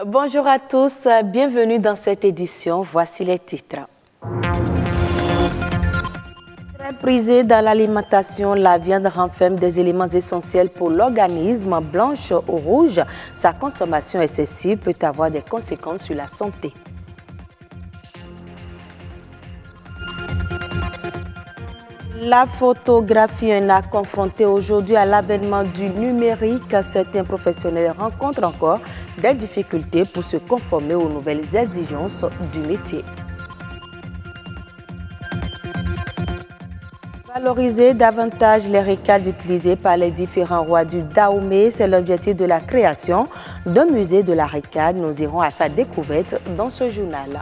Bonjour à tous, bienvenue dans cette édition. Voici les titres. Très prisée dans l'alimentation, la viande renferme des éléments essentiels pour l'organisme. Blanche ou rouge, sa consommation excessive peut avoir des conséquences sur la santé. La photographie est confrontée aujourd'hui à l'avènement du numérique. Certains professionnels rencontrent encore des difficultés pour se conformer aux nouvelles exigences du métier. Valoriser davantage les récades utilisées par les différents rois du Dahomey, c'est l'objectif de la création d'un musée de la récade. Nous irons à sa découverte dans ce journal.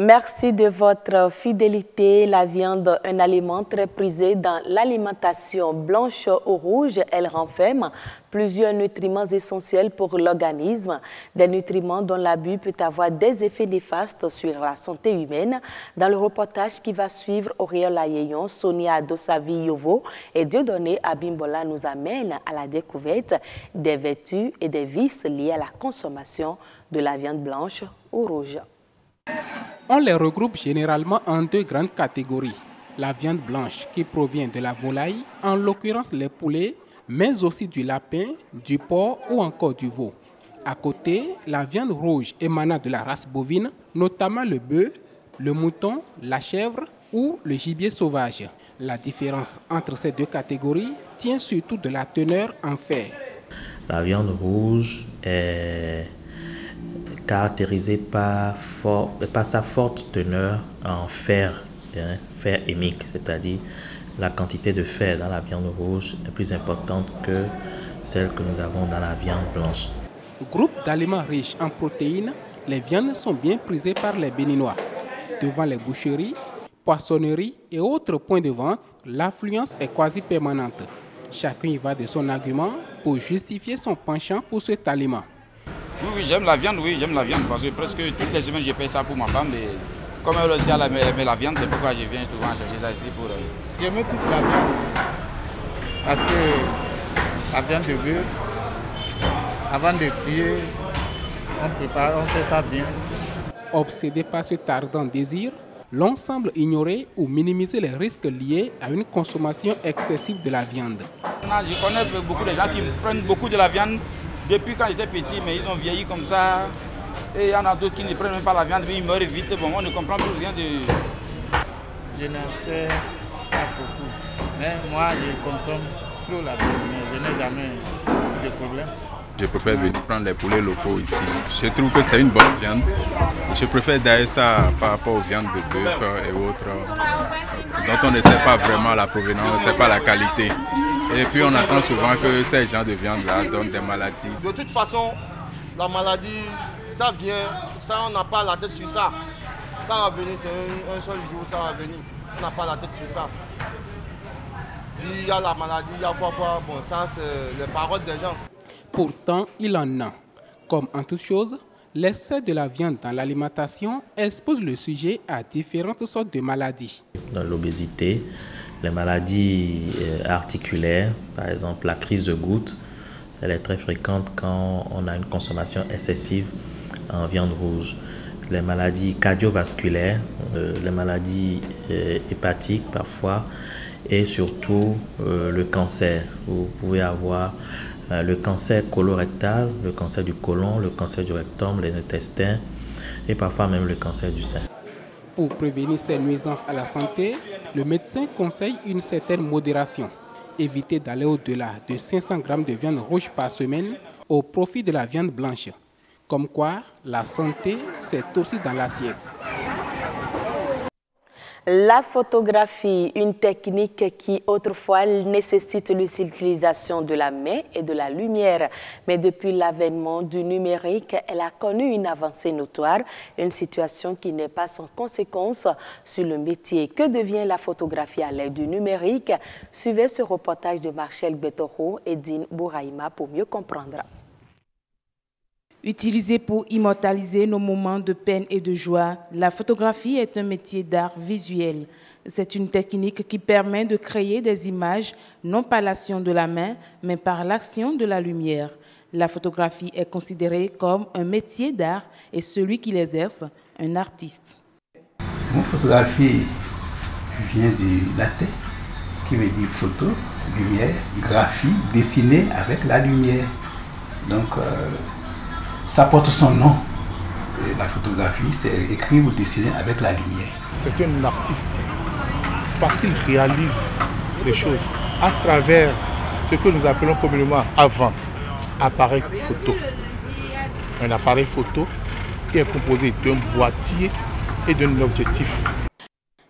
Merci de votre fidélité. La viande, un aliment très prisé dans l'alimentation blanche ou rouge. Elle renferme plusieurs nutriments essentiels pour l'organisme. Des nutriments dont l'abus peut avoir des effets néfastes sur la santé humaine. Dans le reportage qui va suivre, Auréole Ayeyon, Sonia Dosavi-Yovo et Dieudonné Abimbola nous amènent à la découverte des vertus et des vices liés à la consommation de la viande blanche ou rouge. On les regroupe généralement en deux grandes catégories. La viande blanche qui provient de la volaille, en l'occurrence les poulets, mais aussi du lapin, du porc ou encore du veau. À côté, la viande rouge émanant de la race bovine, notamment le bœuf, le mouton, la chèvre ou le gibier sauvage. La différence entre ces deux catégories tient surtout de la teneur en fer. La viande rouge est caractérisée par sa forte teneur en fer, fer hémique, c'est-à-dire la quantité de fer dans la viande rouge est plus importante que celle que nous avons dans la viande blanche. Groupe d'aliments riches en protéines, les viandes sont bien prisées par les Béninois. Devant les boucheries, poissonneries et autres points de vente, l'affluence est quasi permanente. Chacun y va de son argument pour justifier son penchant pour cet aliment. Oui, j'aime la viande, parce que presque toutes les semaines je paye ça pour ma femme. Et comme elle aussi aime la viande, c'est pourquoi je viens souvent chercher ça ici pour elle. J'aime toute la viande parce que la viande de bœuf, avant de tuer, on fait ça bien. Obsédé par ce ardent désir, l'on semble ignorer ou minimiser les risques liés à une consommation excessive de la viande. Je connais beaucoup de gens qui prennent beaucoup de la viande depuis quand j'étais petit, mais ils ont vieilli comme ça. Et il y en a d'autres qui ne prennent même pas la viande, mais ils meurent vite. Bon, on ne comprend plus rien de... Je n'en sais pas beaucoup, mais moi je consomme trop la viande, mais je n'ai jamais eu de problème. Je préfère venir prendre les poulets locaux ici. Je trouve que c'est une bonne viande. Je préfère d'ailleurs ça par rapport aux viandes de bœuf et autres, dont on ne sait pas vraiment la provenance, on ne sait pas la qualité. Et puis on attend souvent que ces gens de viande-là donnent des maladies. De toute façon, la maladie, ça vient, ça on n'a pas la tête sur ça. Ça va venir, c'est un seul jour, ça va venir. On n'a pas la tête sur ça. Puis il y a la maladie, il y a quoi, bon ça c'est les paroles des gens. Pourtant, il en a. Comme en toute chose, l'excès de la viande dans l'alimentation expose le sujet à différentes sortes de maladies. Dans l'obésité, les maladies articulaires, par exemple la crise de goutte, elle est très fréquente quand on a une consommation excessive en viande rouge. Les maladies cardiovasculaires, les maladies hépatiques parfois, et surtout le cancer. Vous pouvez avoir le cancer colorectal, le cancer du côlon, le cancer du rectum, les intestins et parfois même le cancer du sein. Pour prévenir ces nuisances à la santé, le médecin conseille une certaine modération. Éviter d'aller au-delà de 500 grammes de viande rouge par semaine au profit de la viande blanche. Comme quoi, la santé, c'est aussi dans l'assiette. La photographie, une technique qui autrefois nécessite l'utilisation de la main et de la lumière. Mais depuis l'avènement du numérique, elle a connu une avancée notoire, une situation qui n'est pas sans conséquence sur le métier. Que devient la photographie à l'aide du numérique? Suivez ce reportage de Marcel Betoro et Dine Bouraïma pour mieux comprendre. Utilisée pour immortaliser nos moments de peine et de joie, la photographie est un métier d'art visuel. C'est une technique qui permet de créer des images, non par l'action de la main, mais par l'action de la lumière. La photographie est considérée comme un métier d'art et celui qui l'exerce, un artiste. Mon photographie vient du latin, qui veut dire photo, lumière, graphie, dessiner avec la lumière. Donc, ça porte son nom. La photographie, c'est écrire ou dessiner avec la lumière. C'est un artiste parce qu'il réalise des choses à travers ce que nous appelons communément avant appareil photo. Un appareil photo qui est composé d'un boîtier et d'un objectif.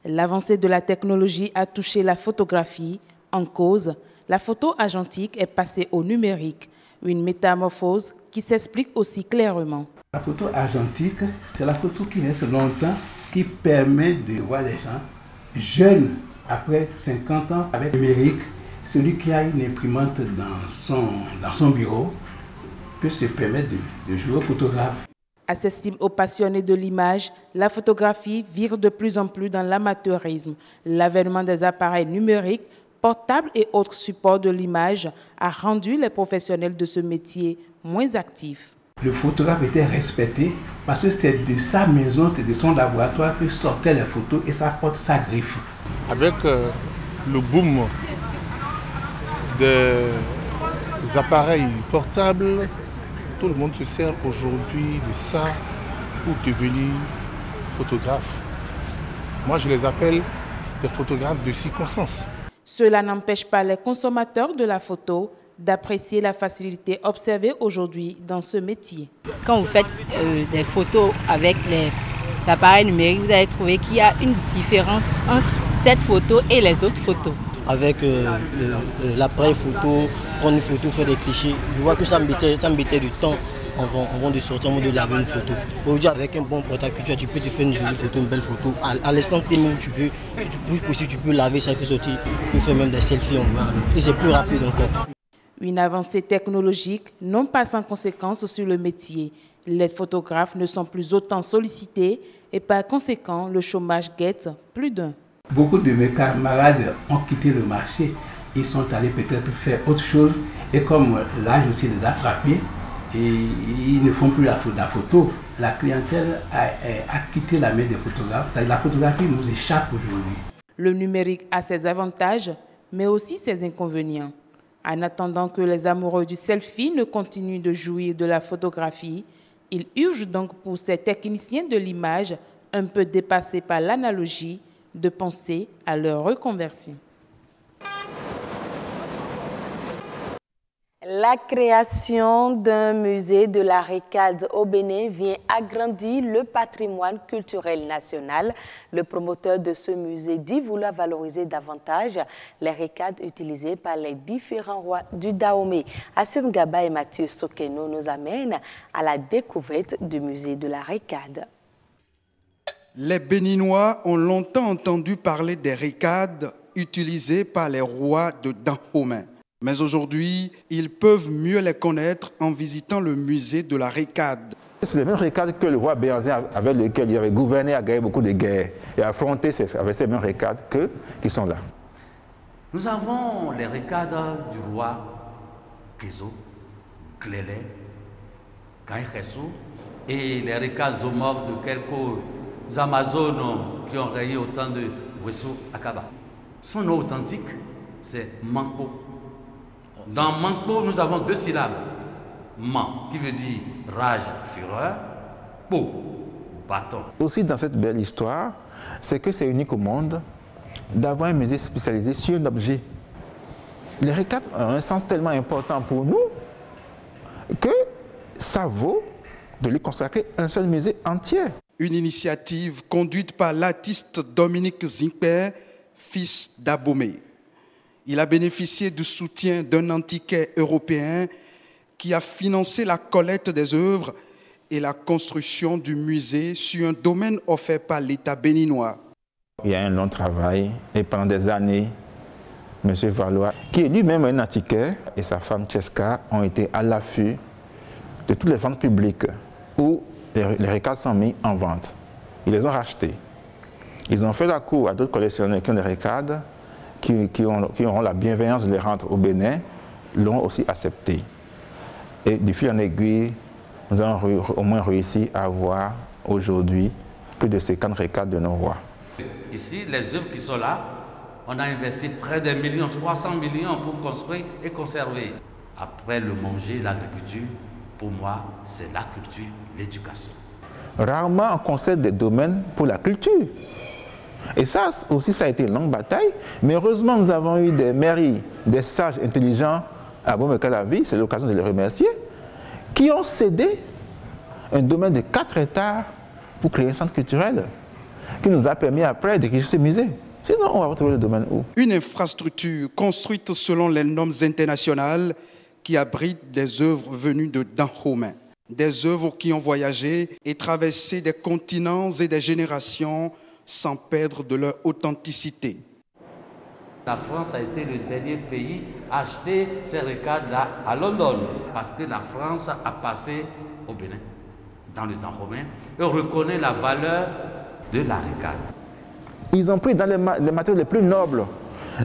L'avancée de la technologie a touché la photographie. En cause, la photo argentique est passée au numérique, une métamorphose qui s'explique aussi clairement. La photo argentique, c'est la photo qui reste longtemps, qui permet de voir les gens jeunes, après 50 ans, avec le numérique. Celui qui a une imprimante dans son bureau peut se permettre de jouer au photographe. Accessible aux passionnés de l'image, la photographie vire de plus en plus dans l'amateurisme. L'avènement des appareils numériques, portables et autres supports de l'image a rendu les professionnels de ce métier moins actifs. Le photographe était respecté parce que c'est de sa maison, c'est de son laboratoire que sortaient les photos et ça porte sa griffe. Avec le boom des appareils portables, tout le monde se sert aujourd'hui de ça pour devenir photographe. Moi, je les appelle des photographes de circonstance. Cela n'empêche pas les consommateurs de la photo d'apprécier la facilité observée aujourd'hui dans ce métier. Quand vous faites des photos avec les appareils numériques, vous allez trouver qu'il y a une différence entre cette photo et les autres photos. Avec l'appareil photo, prendre une photo, faire des clichés, je vois que ça me mettait du temps avant de sortir, avant de laver une photo. Aujourd'hui, avec un bon portable, tu peux te faire une jolie photo, une belle photo. À l'instant T où tu peux laver ça, il faut sortir, tu peux faire même des selfies, on voit. Et c'est plus rapide encore. Une avancée technologique non pas sans conséquences sur le métier. Les photographes ne sont plus autant sollicités et par conséquent, le chômage guette plus d'un. Beaucoup de mes camarades ont quitté le marché. Ils sont allés peut-être faire autre chose. Et comme l'âge aussi les a frappés, et ils ne font plus la photo. La clientèle a quitté la main des photographes. La photographie nous échappe aujourd'hui. Le numérique a ses avantages, mais aussi ses inconvénients. En attendant que les amoureux du selfie ne continuent de jouir de la photographie, il urge donc pour ces techniciens de l'image, un peu dépassés par l'analogie, de penser à leur reconversion. La création d'un musée de la RECAD au Bénin vient agrandir le patrimoine culturel national. Le promoteur de ce musée dit vouloir valoriser davantage les RECAD utilisés par les différents rois du Dahomey. Assum Gaba et Mathieu Sokeno nous amènent à la découverte du musée de la RECAD. Les Béninois ont longtemps entendu parler des RECAD utilisés par les rois de Dahomey. Mais aujourd'hui, ils peuvent mieux les connaître en visitant le musée de la RECAD. C'est les mêmes RECAD que le roi Béhanzin avec lequel il avait gouverné, a gagné beaucoup de guerres et affronté avec ces mêmes RECAD qui sont là. Nous avons les RECAD du roi Kézo, Clélé, Kaïkhessou et les RECAD zomorphes de quelques Amazones qui ont rayé au temps de Wessou Akaba. Son nom authentique, c'est Mankpo. Dans Mankpo, nous avons deux syllabes. Man, qui veut dire rage, fureur, Po, bâton. Aussi dans cette belle histoire, c'est que c'est unique au monde d'avoir un musée spécialisé sur un objet. Les RECAD ont un sens tellement important pour nous que ça vaut de lui consacrer un seul musée entier. Une initiative conduite par l'artiste Dominique Zinkper, fils d'Abomey. Il a bénéficié du soutien d'un antiquaire européen qui a financé la collecte des œuvres et la construction du musée sur un domaine offert par l'État béninois. Il y a un long travail et pendant des années, M. Valois, qui est lui-même un antiquaire, et sa femme Cheska ont été à l'affût de toutes les ventes publiques où les RECAD sont mis en vente. Ils les ont rachetés. Ils ont fait la cour à d'autres collectionneurs qui ont des RECAD, qui auront la bienveillance de les rendre au Bénin, l'ont aussi accepté. Et du fil en aiguille, nous avons au moins réussi à avoir aujourd'hui plus de 50 RECAD de nos rois. Ici, les œuvres qui sont là, on a investi près de 300 millions pour construire et conserver. Après le manger, l'agriculture, pour moi, c'est la culture, l'éducation. Rarement on concède des domaines pour la culture. Et ça aussi, ça a été une longue bataille. Mais heureusement, nous avons eu des mairies, des sages intelligents à Bomekalavi, c'est l'occasion de les remercier, qui ont cédé un domaine de 4 hectares pour créer un centre culturel, qui nous a permis après d'écrire ce musée. Sinon, on va retrouver le domaine où? Une infrastructure construite selon les normes internationales qui abrite des œuvres venues de Dahomey. Des œuvres qui ont voyagé et traversé des continents et des générations sans perdre de leur authenticité. La France a été le dernier pays à acheter ces RECAD-là à London, parce que la France a passé au Bénin, dans le temps romain, et reconnaît la valeur de la RECAD. Ils ont pris dans les matériaux les plus nobles,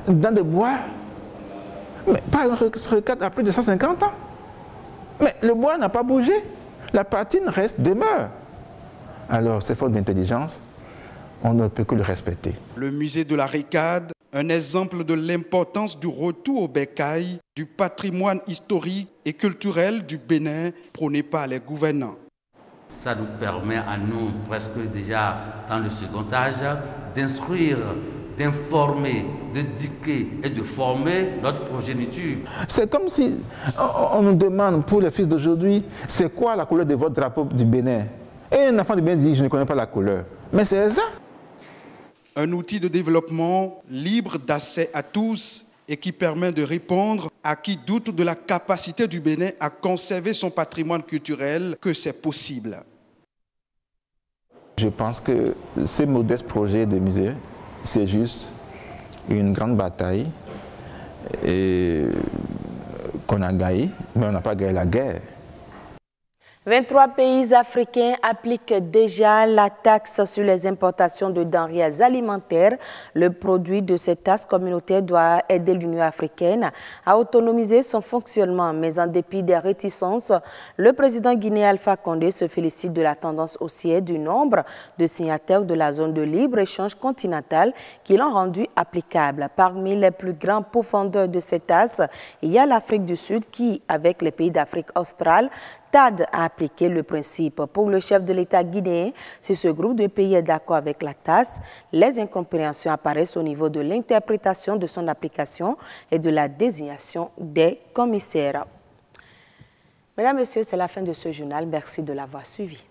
dans des bois. Mais par exemple, ce RECAD a plus de 150 ans. Mais le bois n'a pas bougé. La patine demeure. Alors, c'est faute d'intelligence, on ne peut que le respecter. Le musée de la RECAD, un exemple de l'importance du retour au bécail, du patrimoine historique et culturel du Bénin prôné par les gouvernants. Ça nous permet à nous, presque déjà dans le second âge, d'instruire, d'informer, d'éduquer et de former notre progéniture. C'est comme si on nous demande pour les fils d'aujourd'hui, c'est quoi la couleur de votre drapeau du Bénin? Et un enfant du Bénin dit, je ne connais pas la couleur. Mais c'est ça. Un outil de développement libre d'accès à tous et qui permet de répondre à qui doute de la capacité du Bénin à conserver son patrimoine culturel, que c'est possible. Je pense que ce modeste projet de musée, c'est juste une grande bataille qu'on a gagnée, mais on n'a pas gagné la guerre. 23 pays africains appliquent déjà la taxe sur les importations de denrées alimentaires. Le produit de cette taxe communautaire doit aider l'Union africaine à autonomiser son fonctionnement. Mais en dépit des réticences, le président guinéen Alpha Condé se félicite de la tendance haussière du nombre de signataires de la zone de libre-échange continentale qui l'ont rendu applicable. Parmi les plus grands pourfendeurs de cette taxe, il y a l'Afrique du Sud qui, avec les pays d'Afrique australe, tarde à appliquer le principe. Pour le chef de l'État guinéen, si ce groupe de pays est d'accord avec la taxe, les incompréhensions apparaissent au niveau de l'interprétation de son application et de la désignation des commissaires. Mesdames, Messieurs, c'est la fin de ce journal. Merci de l'avoir suivi.